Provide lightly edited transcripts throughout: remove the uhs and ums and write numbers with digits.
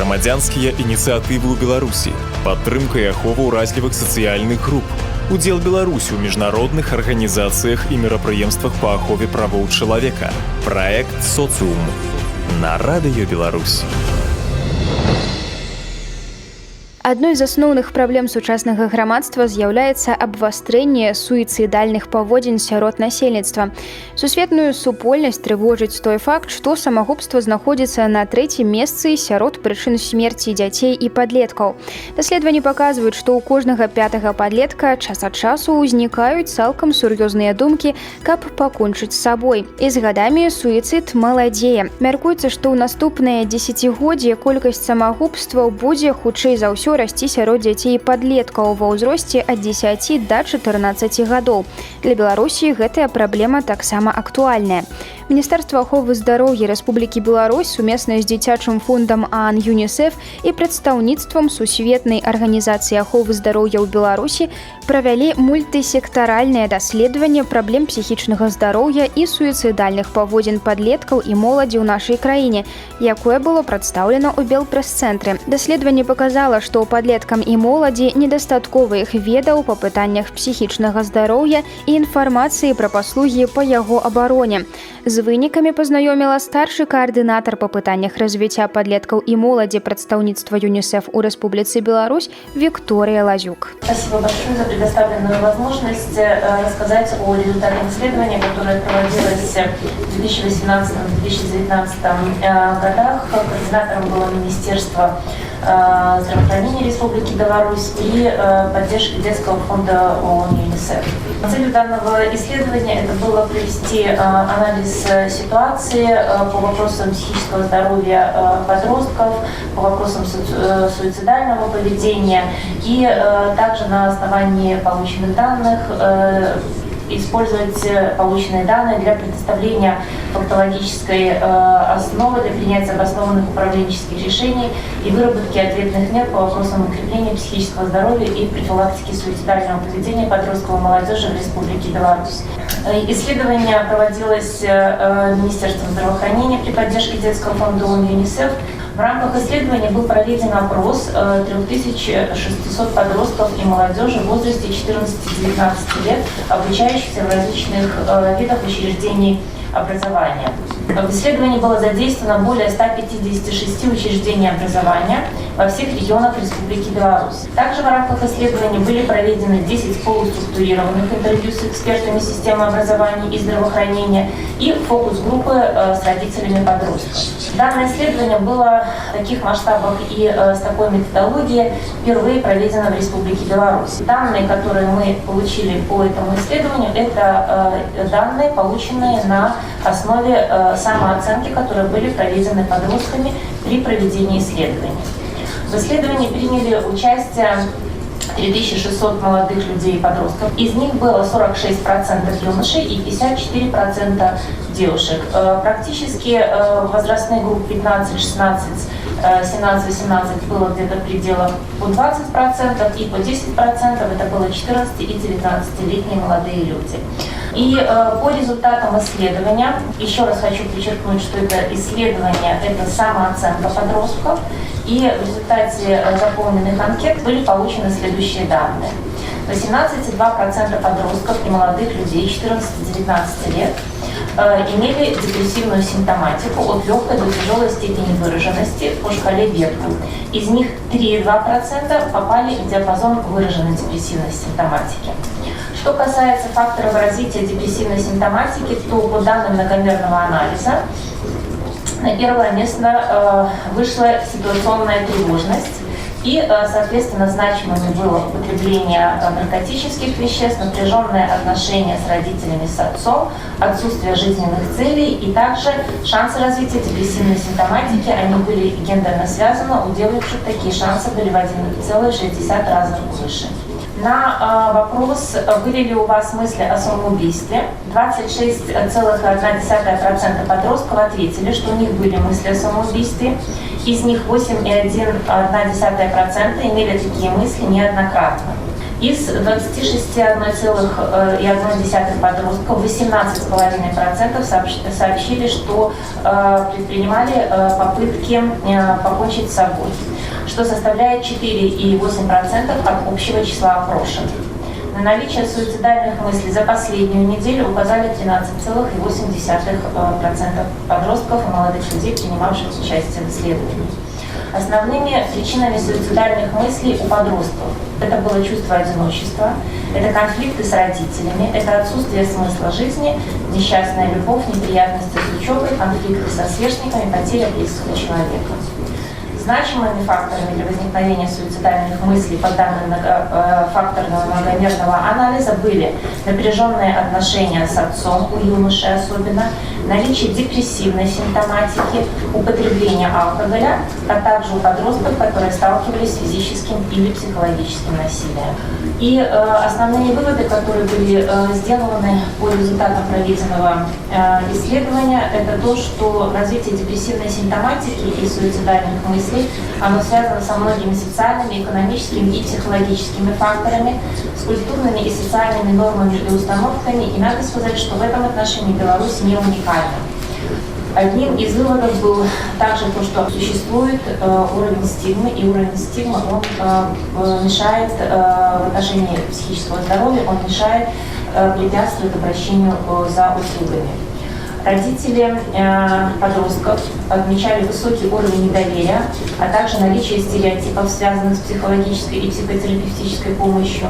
грамадзянскія ініцыятывы ў Беларусі, падтрымка і ахова ўразлівых сацыяльных груп, удзел Беларусі ў міжнародных арганізацыях і мерапрыемствах па ахове правоў чалавека, праект «Социум» на Радыё Беларусь. Адной з асноўных праблем сучаснага грамадства з'яўляецца абвастрэнне суіцыдальных паводзін сярод насельніцтва. Сусветную супольнасць трывожыць той факт, што самагубства знаходзіцца на трэцім месцы сярод прычын смерці дзяцей і падлеткаў. Даследаванні паказваюць, што ў кожнага пятага падлетка час ад часу ўзнікаюць цалкам сур'ёзныя думкі, каб пакончыць з сабой. І з гадамі суіцыд маладзее. Мяркуецца, што ў наступнае дзесяцігоддзе колькасць самагубстваў будзе хутчэй за ўсё расці сярод дзяцей і падлеткаў ва ўзросце ад 10 да 14 гадоў. Для Беларусі гэтая праблема таксама актуальная. Міністэрства аховы здароўя Рэспублікі Беларусь сумесна з дзіцячым фондам ААН ЮНІСЕФ і прадстаўніцтвам Сусветнай арганізацыі аховы здароўя ў Беларусі правялі мультысектаральнае даследаванне праблем псіхічнага здароўя і суіцыдальных паводзін падлеткаў і моладзі ў нашай краіне, якое было прадстаўлена ў Белпрэс-цэнтры. Даследаванне паказала, што падлеткам і моладзі недастаткова іх ведаў па пытаннях псіхічнага здароўя і інфармацыі пра паслугі па яго абароне. З вынікамі пазнаёміла старшы каардынатар па пытаннях развіцця падлеткаў і моладзі прадстаўніцтва ЮНИСЕФ у Республике Беларусь Виктория Лазюк. Спасибо большое за предоставленную возможность рассказать о результатах исследования, которое проводилось в 2018-2019 годах. Координатором было Министерство здравоохранения Республики Беларусь и поддержки детского фонда ООН ЮНИСЕФ. Целью данного исследования это было провести анализ ситуации по вопросам психического здоровья подростков, по вопросам суицидального поведения и также на основании полученных данных использовать полученные данные для предоставления фактологической основы для принятия обоснованных управленческих решений и выработки ответных мер по вопросам укрепления психического здоровья и профилактики суицидального поведения подростков и молодежи в Республике Беларусь. Исследование проводилось Министерством здравоохранения при поддержке детского фонда ООН ЮНИСЕФ. В рамках исследования был проведен опрос 3600 подростков и молодежи в возрасте 14-19 лет, обучающихся в различных видах учреждений образования. В исследовании было задействовано более 156 учреждений образования во всех регионах Республики Беларусь. Также в рамках исследования были проведены 10 полуструктурированных интервью с экспертами системы образования и здравоохранения и фокус-группы с родителями подростков. Данное исследование было в таких масштабах и с такой методологией впервые проведено в Республике Беларусь. Данные, которые мы получили по этому исследованию, это данные, полученные на основе самооценки, которые были проведены подростками при проведении исследований. В исследовании приняли участие 3600 молодых людей и подростков. Из них было 46% юношей и 54% девушек. Практически возрастные группы 15-16, 17-18 было где-то в пределах по 20% и по 10% это было 14 и 19-летние молодые люди. И по результатам исследования, еще раз хочу подчеркнуть, что это исследование, это самооценка подростков, и в результате заполненных анкет были получены следующие данные. 18,2% подростков и молодых людей 14-19 лет имели депрессивную симптоматику от легкой до тяжелой степени выраженности по шкале Бекта. Из них 3,2% попали в диапазон выраженной депрессивной симптоматики. Что касается факторов развития депрессивной симптоматики, то по данным многомерного анализа на первое место вышла ситуационная тревожность. И, соответственно, значимыми было употребление наркотических веществ, напряженное отношение с родителями, с отцом, отсутствие жизненных целей и также шансы развития депрессивной симптоматики, они были гендерно связаны, у девушек такие шансы были в 1,60 раза выше. На вопрос, были ли у вас мысли о самоубийстве, 26,1% подростков ответили, что у них были мысли о самоубийстве. Из них 8,1% имели такие мысли неоднократно. Из 26,1% подростков 18,5% сообщили, что предпринимали попытки покончить с собой, что составляет 4,8% от общего числа опрошенных. На наличие суицидальных мыслей за последнюю неделю указали 13,8% подростков и молодых людей, принимавших участие в исследовании. Основными причинами суицидальных мыслей у подростков это было чувство одиночества, это конфликты с родителями, это отсутствие смысла жизни, несчастная любовь, неприятности с учебой, конфликты со сверстниками, потеря близкого человека. Значимыми факторами для возникновения суицидальных мыслей по данным факторного многомерного анализа были напряженные отношения с отцом, у юноши особенно, наличие депрессивной симптоматики, употребление алкоголя, а также у подростков, которые сталкивались с физическим или психологическим насилием. И основные выводы, которые были сделаны по результатам проведенного исследования, это то, что развитие депрессивной симптоматики и суицидальных мыслей оно связано со многими социальными, экономическими и психологическими факторами, с культурными и социальными нормами и установками. И надо сказать, что в этом отношении Беларусь не уникальна. Одним из выводов был также то, что существует уровень стигмы, и уровень стигмы он мешает в отношении психического здоровья, он мешает, препятствует обращению за услугами. Родители подростков отмечали высокий уровень недоверия, а также наличие стереотипов, связанных с психологической и психотерапевтической помощью.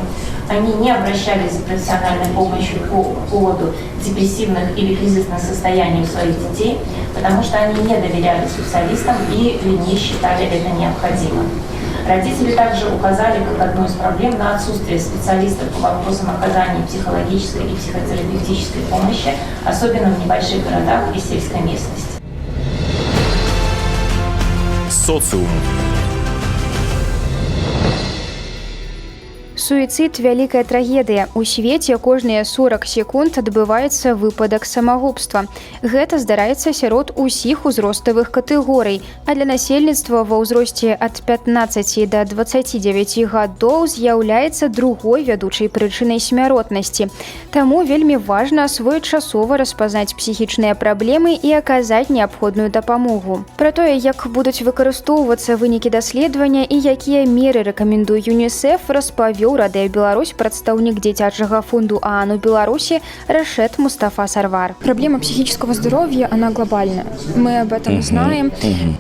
Они не обращались за профессиональной помощью по поводу депрессивных или кризисных состояний у своих детей, потому что они не доверяли специалистам и не считали это необходимым. Родители также указали как одну из проблем на отсутствие специалистов по вопросам оказания психологической и психотерапевтической помощи, особенно в небольших городах и сельской местности. Социум. Суіцид вялікая трагедыя. У свеце кожныя 40 секунд адбываецца выпадак самагубства. Гэта здараецца сярод усіх узроставых катэгорый, а для насельніцтва ва ўзросце ад 15 да 29 гадоў з'яўляецца другой вядучай прычынай смяротнасці. Таму вельмі важна своечасова распазнаць псіхічныя праблемы і аказаць неабходную дапамогу. Пра тое, як будуць выкарыстоўвацца вынікі даследавання і якія меры рэкамендуе ЮНІСЕФ, распавёў Радыё Беларусь прадстаўнік дзіцячага фонду ААН у Беларуси Рашид Мустафа Сарвар. Проблема психического здоровья, она глобальная. Мы об этом знаем.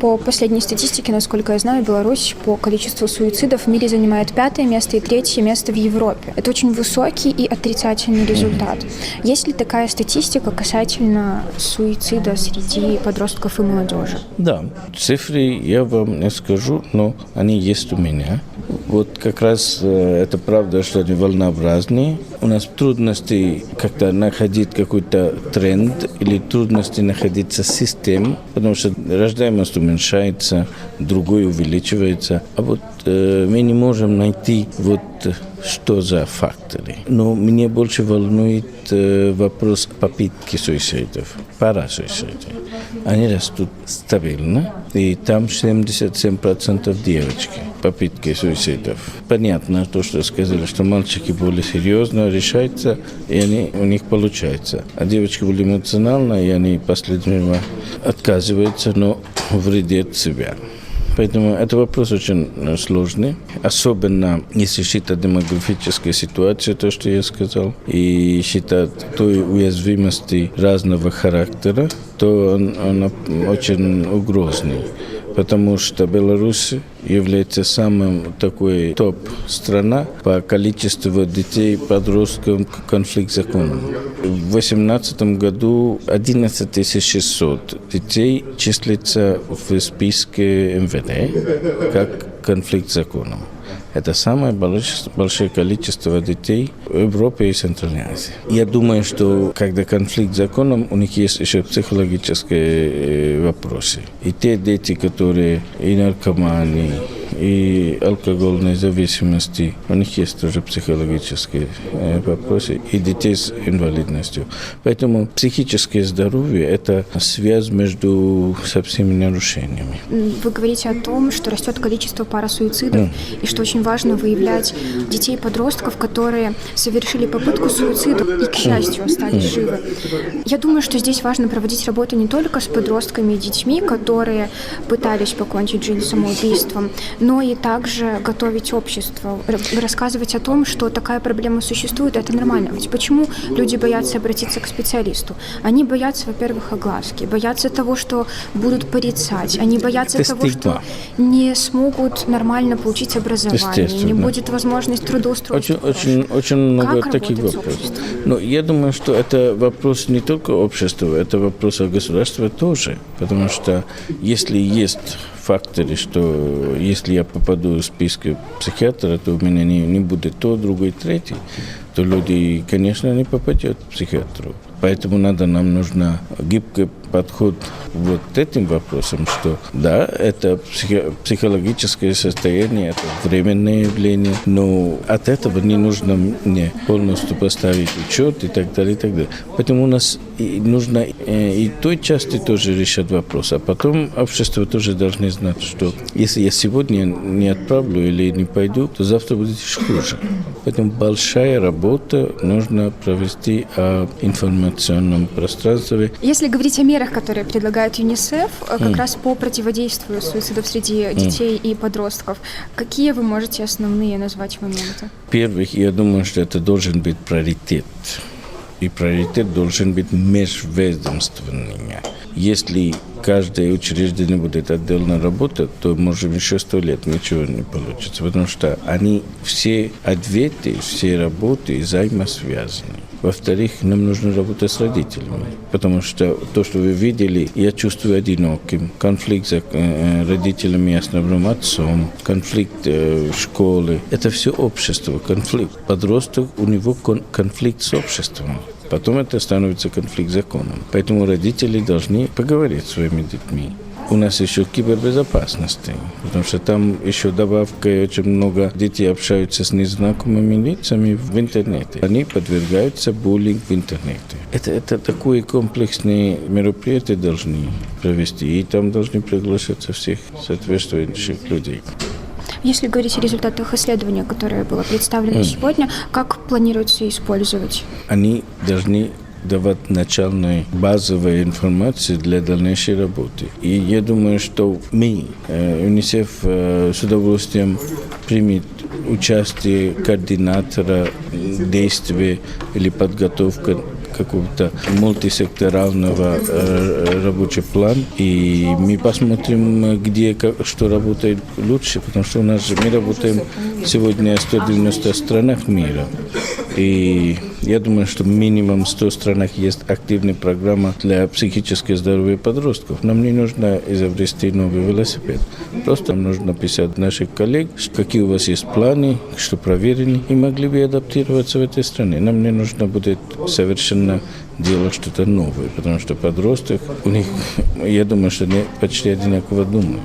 По последней статистике, насколько я знаю, Беларусь по количеству суицидов в мире занимает 5-е место и 3-е место в Европе. Это очень высокий и отрицательный результат. Есть ли такая статистика касательно суицида среди подростков и молодежи? Да, цифры я вам не скажу, но они есть у меня. Вот как раз это правда, что они волнообразные. У нас трудности как-то находить какой-то тренд или трудности находиться в системе, потому что рождаемость уменьшается, другой увеличивается. А вот мы не можем найти вот что за факторы. Но меня больше волнует вопрос попытки суицидов, парасуицидов. Они растут стабильно, и там 77% девочки попытки суицидов. Понятно, то, что сказали, что мальчики более серьезно решаются, и у них получается. А девочки более эмоционально, и они последнего отказываются, но вредят себя. Поэтому это вопрос очень сложный, особенно если считать демографическую ситуацию, то, что я сказал, и считать той уязвимости разного характера, то он очень угрозный. Потому что Беларусь является самым такой топ-страна по количеству детей, подростков, конфликт с законом. В 2018 году 11 600 детей числится в списке МВД как конфликт с законом. Это самое большое количество детей в Европе и Центральной Азии. Я думаю, что когда конфликт с законом, у них есть еще психологические вопросы. И те дети, которые и наркоманы, и алкогольной зависимости. У них есть тоже психологические вопросы и детей с инвалидностью. Поэтому психическое здоровье – это связь между со всеми нарушениями. Вы говорите о том, что растет количество парасуицидов, и что очень важно выявлять детей и подростков, которые совершили попытку суицида и, к счастью, остались живы. Я думаю, что здесь важно проводить работу не только с подростками и детьми, которые пытались покончить жизнь самоубийством, но и также готовить общество, рассказывать о том, что такая проблема существует, это нормально. Ведь почему люди боятся обратиться к специалисту? Они боятся, во-первых, огласки, боятся того, что будут порицать, они боятся того, что не смогут нормально получить образование, не будет возможности трудоустройства. Очень много таких вопросов. Но я думаю, что это вопрос не только общества, это вопрос государства тоже, потому что если есть факторы, что если я попаду в список психиатра, то у меня не будет то, другой, третий, то люди, конечно, не попадут к психиатру. Поэтому нам нужно гибкий подход вот этим вопросам, что да, это психологическое состояние, это временное явление, но от этого не нужно мне полностью поставить учет и так далее, и так далее. Поэтому у нас нужно и той части тоже решать вопрос, а потом общество тоже должны знать, что если я сегодня не отправлю или не пойду, то завтра будет еще хуже. Поэтому большая работа нужно провести о информационном пространстве. Если говорить о мерах, которые предлагает ЮНИСЕФ, как раз по противодействию суицидов среди детей и подростков, какие вы можете основные назвать моменты? Первых, я думаю, что это должен быть приоритет. И приоритет должен быть межведомственный. Если каждое учреждение будет отдельно работать, то, может, еще 100 лет ничего не получится, потому что они все ответы, все работы взаимосвязаны. Во-вторых, нам нужно работать с родителями, потому что то, что вы видели, я чувствую одиноким. Конфликт с родителями, основным отцом, конфликт в школе. Это все общество, конфликт. Подросток, у него конфликт с обществом. Потом это становится конфликт с законом. Поэтому родители должны поговорить с своими детьми. У нас еще кибербезопасность, потому что там еще добавка, очень много детей общаются с незнакомыми лицами в интернете. Они подвергаются буллингу в интернете. Это такое комплексное мероприятие должны провести, и там должны приглашаться всех соответствующих людей. Если говорить о результатах исследования, которое было представлено сегодня, как планируется использовать? Они должны давать начальную базовую информацию для дальнейшей работы. И я думаю, что мы, ЮНИСЕФ, с удовольствием примет участие координатора действия или подготовка какого-то мультисекторального рабочего плана. И мы посмотрим, где что работает лучше, потому что мы работаем сегодня в 190 странах мира. И я думаю, что минимум в 100 странах есть активная программа для психического здоровья подростков. Нам не нужно изобрести новый велосипед. Просто нам нужно писать наших коллег, какие у вас есть планы, что проверены, и могли бы адаптироваться в этой стране. Нам не нужно будет совершенно делать что-то новое, потому что подросток, у них, я думаю, что они почти одинаково думают.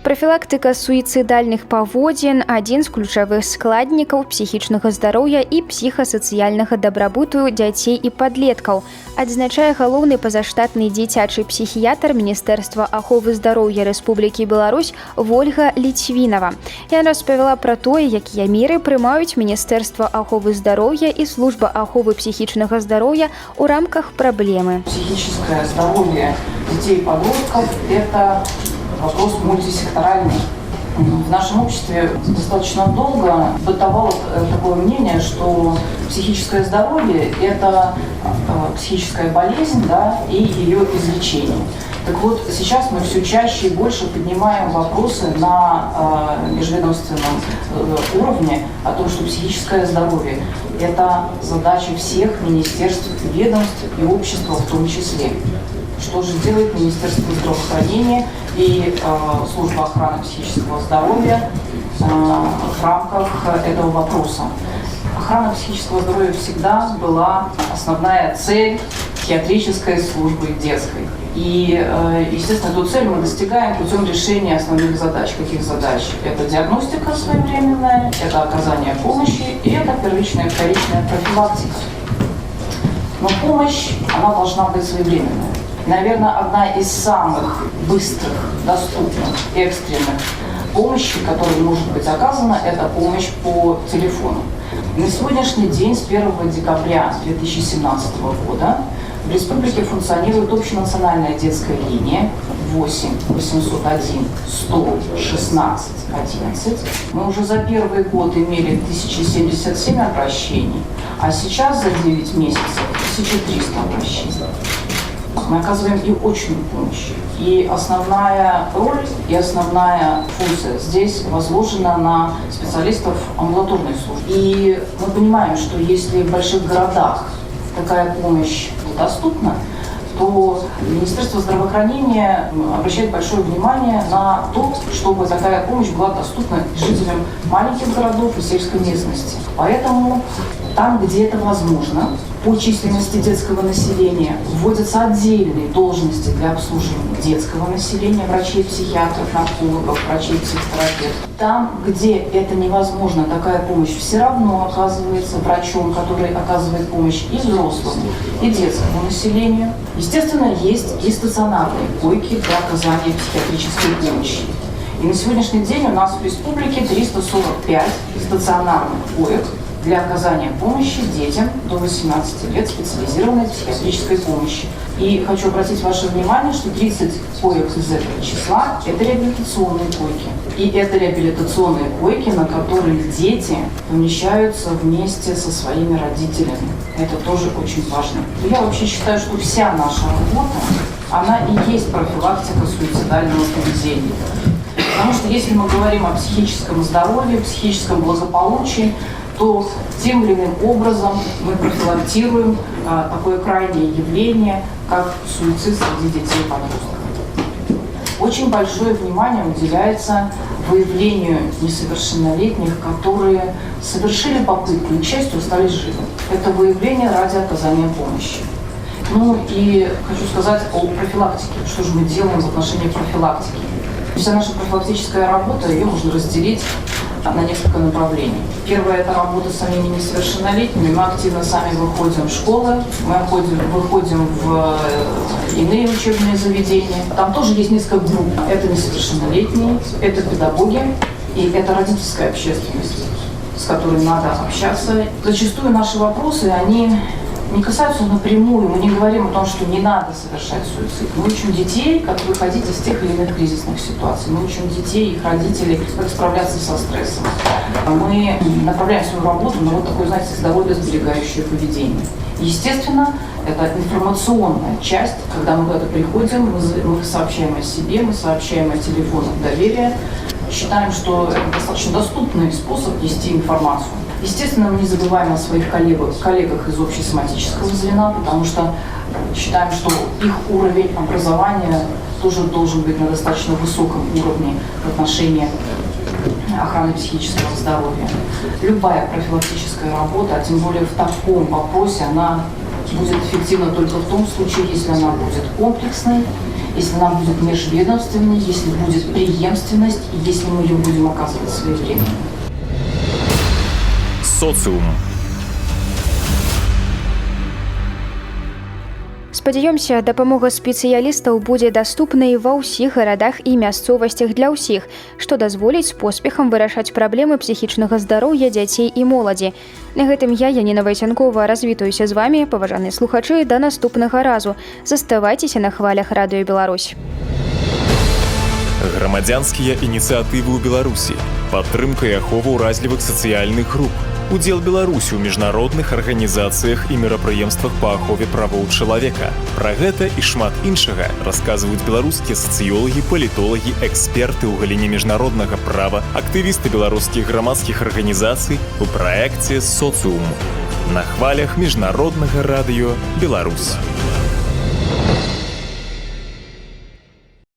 Прафілактыка суіцыдальных паводзін – адзін з ключавых складнікаў псіхічнага здароўя і псіхасацыяльнага дабрабуту дзяцей і падлеткаў, адзначае галоўны пазаштатны дзіцячы псіхіятр Міністэрства аховы здароўя Рэспублікі Беларусь Вольга Ліцвінава. Яна распавяла пра тое, якія меры прымаюць Міністэрства аховы здароўя і служба аховы псіхічнага здароўя ў рамках праблемы. Психическое здоровье детей и подростков – это вопрос мультисекторальный. В нашем обществе достаточно долго бытовало такое мнение, что психическое здоровье – это психическая болезнь, да, и ее излечение. Так вот, сейчас мы все чаще и больше поднимаем вопросы на межведомственном уровне о том, что психическое здоровье – это задача всех министерств, ведомств и общества в том числе. Что же делает Министерство здравоохранения и служба охраны психического здоровья в рамках этого вопроса? Охрана психического здоровья всегда была основная цель, психиатрической службы детской. И, естественно, эту цель мы достигаем путем решения основных задач. Каких задач? Это диагностика своевременная, это оказание помощи и это первичная и вторичная профилактика. Но помощь, она должна быть своевременной. Наверное, одна из самых быстрых, доступных, экстренных помощи, которая может быть оказана, это помощь по телефону. На сегодняшний день, с 1 декабря 2017 года, в республике функционирует общенациональная детская линия 8 801 116 11. Мы уже за первый год имели 1077 обращений, а сейчас за 9 месяцев 1300 обращений. Мы оказываем и очную помощь. И основная роль, и основная функция здесь возложена на специалистов амбулаторной службы. И мы понимаем, что если в больших городах такая помощь доступна, то Министерство здравоохранения обращает большое внимание на то, чтобы такая помощь была доступна жителям маленьких городов и сельской местности. Поэтому там, где это возможно, по численности детского населения вводятся отдельные должности для обслуживания детского населения, врачей, психиатров, наркологов, врачей, психотерапевтов. Там, где это невозможно, такая помощь все равно оказывается врачом, который оказывает помощь и взрослому, и детскому населению. Естественно, есть и стационарные койки для оказания психиатрической помощи. И на сегодняшний день у нас в республике 345 стационарных коек для оказания помощи детям до 18 лет специализированной психиатрической помощи. И хочу обратить ваше внимание, что 30 коек из этого числа – это реабилитационные койки. И это реабилитационные койки, на которых дети помещаются вместе со своими родителями. Это тоже очень важно. Я вообще считаю, что вся наша работа, она и есть профилактика суицидального поведения. Потому что если мы говорим о психическом здоровье, психическом благополучии, то тем или иным образом мы профилактируем такое крайнее явление, как суицид среди детей и подростков. Очень большое внимание уделяется выявлению несовершеннолетних, которые совершили попытку и, к счастью, остались живы. Это выявление ради оказания помощи. Ну и хочу сказать о профилактике. Что же мы делаем в отношении профилактики? Вся наша профилактическая работа, ее можно разделить на несколько направлений. Первое – это работа с самими несовершеннолетними. Мы активно сами выходим в школы, мы выходим в иные учебные заведения. Там тоже есть несколько групп. Это несовершеннолетние, это педагоги и это родительская общественность, с которой надо общаться. Зачастую наши вопросы, они не касаются напрямую, мы не говорим о том, что не надо совершать суицид. Мы учим детей, как выходить из тех или иных кризисных ситуаций. Мы учим детей, их родителей, как справляться со стрессом. Мы направляем свою работу на вот такое, знаете, здоровье-сберегающее поведение. Естественно, это информационная часть, когда мы куда-то приходим, мы сообщаем о себе, мы сообщаем о телефонах доверия. Считаем, что это достаточно доступный способ нести информацию. Естественно, мы не забываем о своих коллегах из общесоматического звена, потому что считаем, что их уровень образования тоже должен быть на достаточно высоком уровне в отношении охраны психического здоровья. Любая профилактическая работа, а тем более в таком вопросе, она будет эффективна только в том случае, если она будет комплексной, если она будет межведомственной, если будет преемственность и если мы ее будем оказывать своевременно. Социум. Спадзяёмся, дапамога спецыялістаў будзе даступнай ва ўсіх гарадах і мясцовасцях для ўсіх, што дазволіць з поспехам вырашаць праблемы псіхічнага здароўя дзяцей і моладзі. На гэтым я, Яніна Вайцянкова, развітаюся з вамі, паважаныя слухачы, да наступнага разу. Заставайцеся на хвалях Радыё Беларусь. Грамадзянскія ініцыятывы ў Беларусі, падтрымка і ахова ўразлівых сацыяльных груп, удзел Беларусі ў міжнародных арганізацыях і мерапрыемствах па ахове правоў чалавека. Пра гэта і шмат іншага расказваюць беларускія сацыёлагі, палітолагі, эксперты ў галіне міжнароднага права, актывісты беларускіх грамадскіх арганізацый у праекце «Социум» на хвалях Міжнароднага радыё Беларусь.